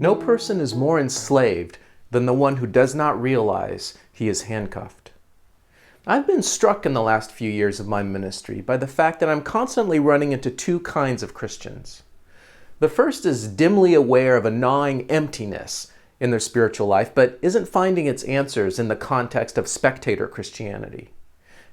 No person is more enslaved than the one who does not realize he is handcuffed. I've been struck in the last few years of my ministry by the fact that I'm constantly running into two kinds of Christians. The first is dimly aware of a gnawing emptiness in their spiritual life, but isn't finding its answers in the context of spectator Christianity.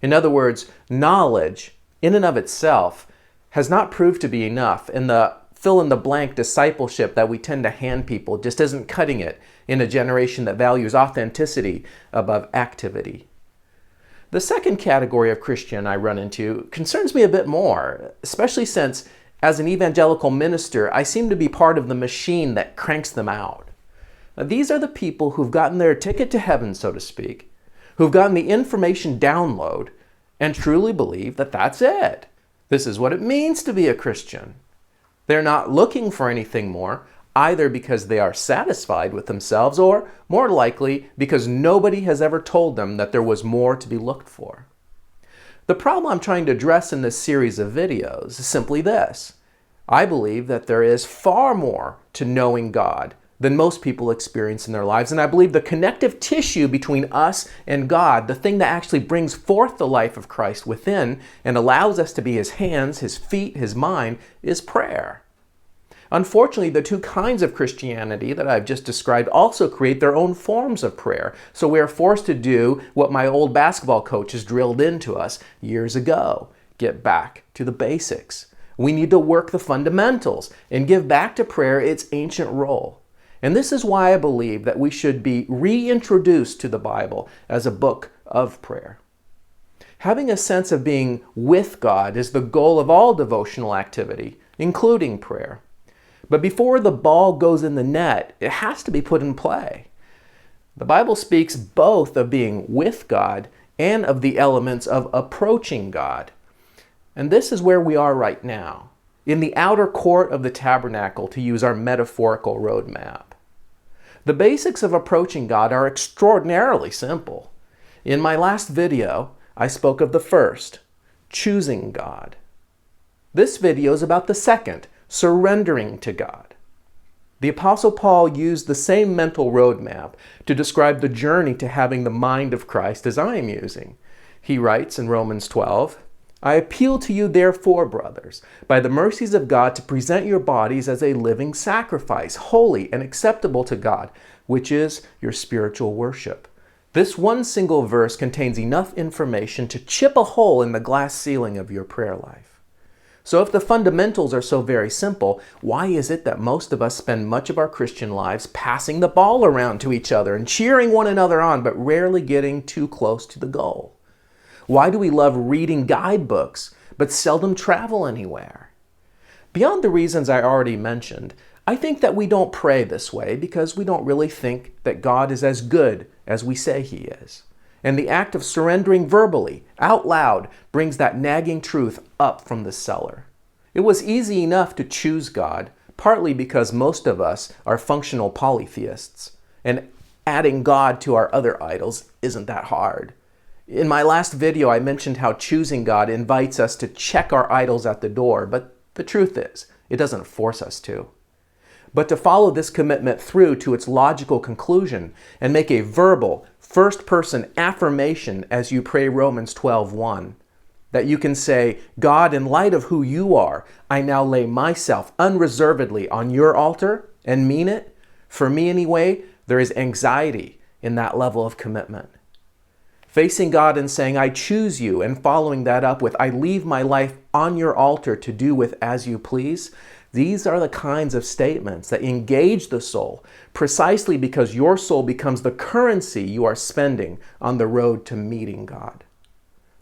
In other words, knowledge, in and of itself, has not proved to be enough, and the fill-in-the-blank discipleship that we tend to hand people just isn't cutting it in a generation that values authenticity above activity. The second category of Christian I run into concerns me a bit more, especially since, as an evangelical minister, I seem to be part of the machine that cranks them out. Now, these are the people who've gotten their ticket to heaven, so to speak, who've gotten the information download and truly believe that that's it. This is what it means to be a Christian. They're not looking for anything more, either because they are satisfied with themselves or, more likely, because nobody has ever told them that there was more to be looked for. The problem I'm trying to address in this series of videos is simply this. I believe that there is far more to knowing God than most people experience in their lives, and I believe the connective tissue between us and God, the thing that actually brings forth the life of Christ within and allows us to be His hands, His feet, His mind, is prayer. Unfortunately, the two kinds of Christianity that I've just described also create their own forms of prayer, so we are forced to do what my old basketball coaches drilled into us years ago: get back to the basics. We need to work the fundamentals and give back to prayer its ancient role. And this is why I believe that we should be reintroduced to the Bible as a book of prayer. Having a sense of being with God is the goal of all devotional activity, including prayer. But before the ball goes in the net, it has to be put in play. The Bible speaks both of being with God and of the elements of approaching God. And this is where we are right now, in the outer court of the tabernacle, to use our metaphorical roadmap. The basics of approaching God are extraordinarily simple. In my last video, I spoke of the first, choosing God. This video is about the second, surrendering to God. The Apostle Paul used the same mental roadmap to describe the journey to having the mind of Christ as I am using. He writes in Romans 12, "I appeal to you therefore, brothers, by the mercies of God, to present your bodies as a living sacrifice, holy and acceptable to God, which is your spiritual worship." This one single verse contains enough information to chip a hole in the glass ceiling of your prayer life. So if the fundamentals are so very simple, why is it that most of us spend much of our Christian lives passing the ball around to each other and cheering one another on, but rarely getting too close to the goal? Why do we love reading guidebooks, but seldom travel anywhere? Beyond the reasons I already mentioned, I think that we don't pray this way because we don't really think that God is as good as we say He is. And the act of surrendering verbally, out loud, brings that nagging truth up from the cellar. It was easy enough to choose God, partly because most of us are functional polytheists, and adding God to our other idols isn't that hard. In my last video, I mentioned how choosing God invites us to check our idols at the door, but the truth is, it doesn't force us to. But to follow this commitment through to its logical conclusion and make a verbal, first-person affirmation as you pray Romans 12:1, that you can say, "God, in light of who you are, I now lay myself unreservedly on your altar," and mean it. For me anyway, there is anxiety in that level of commitment. Facing God and saying, "I choose you," and following that up with, "I leave my life on your altar to do with as you please," these are the kinds of statements that engage the soul, precisely because your soul becomes the currency you are spending on the road to meeting God.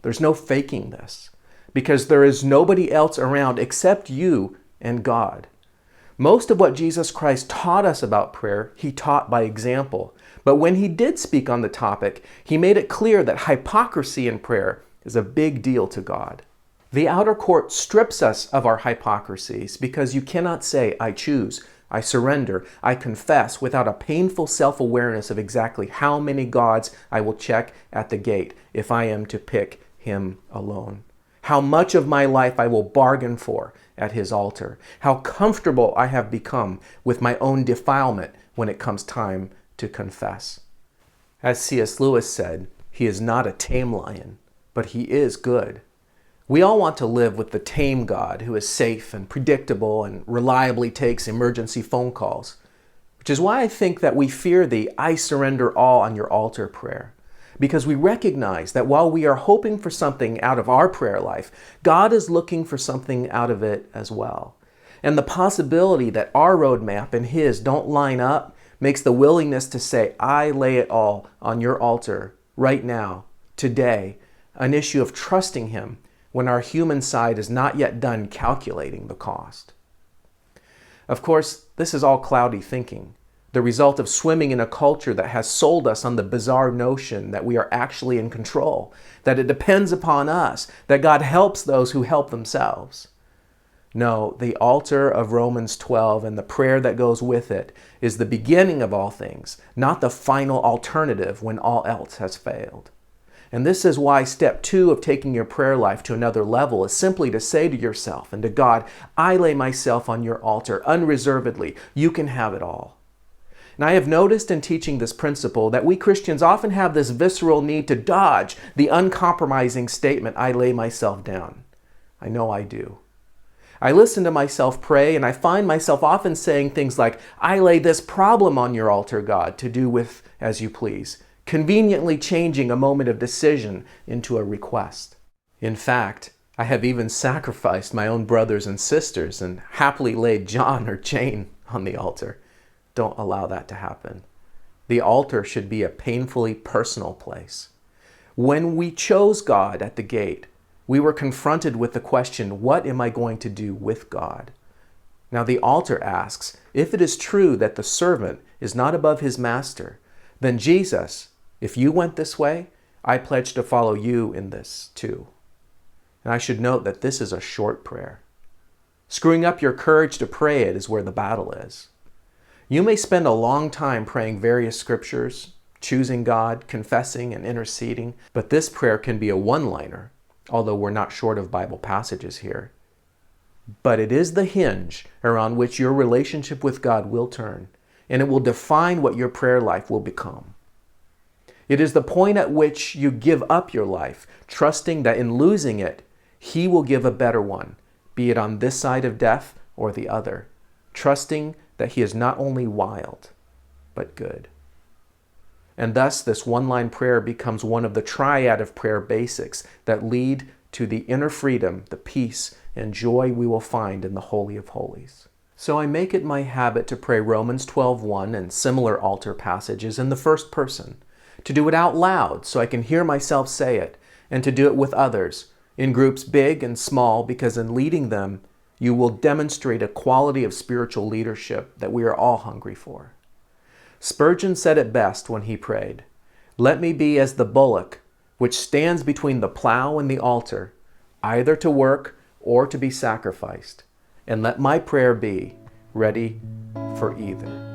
There's no faking this, because there is nobody else around except you and God. Most of what Jesus Christ taught us about prayer, He taught by example. But when He did speak on the topic, He made it clear that hypocrisy in prayer is a big deal to God. The outer court strips us of our hypocrisies because you cannot say, "I choose," "I surrender," "I confess," without a painful self-awareness of exactly how many gods I will check at the gate if I am to pick Him alone. How much of my life I will bargain for at his altar, how comfortable I have become with my own defilement when it comes time to confess. As C.S. Lewis said, he is not a tame lion, but he is good. We all want to live with the tame God who is safe and predictable and reliably takes emergency phone calls, which is why I think that we fear the "I surrender all on your altar" prayer, because we recognize that while we are hoping for something out of our prayer life, God is looking for something out of it as well. And the possibility that our roadmap and his don't line up makes the willingness to say, "I lay it all on your altar right now, today," an issue of trusting him when our human side is not yet done calculating the cost. Of course, this is all cloudy thinking, the result of swimming in a culture that has sold us on the bizarre notion that we are actually in control, that it depends upon us, that God helps those who help themselves. No, the altar of Romans 12 and the prayer that goes with it is the beginning of all things, not the final alternative when all else has failed. And this is why step 2 of taking your prayer life to another level is simply to say to yourself and to God, "I lay myself on your altar unreservedly. You can have it all." And I have noticed in teaching this principle that we Christians often have this visceral need to dodge the uncompromising statement, "I lay myself down." I know I do. I listen to myself pray and I find myself often saying things like, "I lay this problem on your altar, God, to do with as you please," conveniently changing a moment of decision into a request. In fact, I have even sacrificed my own brothers and sisters and happily laid John or Jane on the altar. Don't allow that to happen. The altar should be a painfully personal place. When we chose God at the gate, we were confronted with the question, what am I going to do with God? Now the altar asks, if it is true that the servant is not above his master, then Jesus, if you went this way, I pledge to follow you in this too. And I should note that this is a short prayer. Screwing up your courage to pray it is where the battle is. You may spend a long time praying various scriptures, choosing God, confessing, and interceding, but this prayer can be a one-liner, although we're not short of Bible passages here. But it is the hinge around which your relationship with God will turn, and it will define what your prayer life will become. It is the point at which you give up your life, trusting that in losing it, He will give a better one, be it on this side of death or the other, trusting that He is not only wild, but good. And thus, this one-line prayer becomes one of the triad of prayer basics that lead to the inner freedom, the peace, and joy we will find in the Holy of Holies. So I make it my habit to pray Romans 12:1 and similar altar passages in the first person, to do it out loud so I can hear myself say it, and to do it with others, in groups big and small, because in leading them, you will demonstrate a quality of spiritual leadership that we are all hungry for. Spurgeon said it best when he prayed, "Let me be as the bullock which stands between the plow and the altar, either to work or to be sacrificed, and let my prayer be ready for either."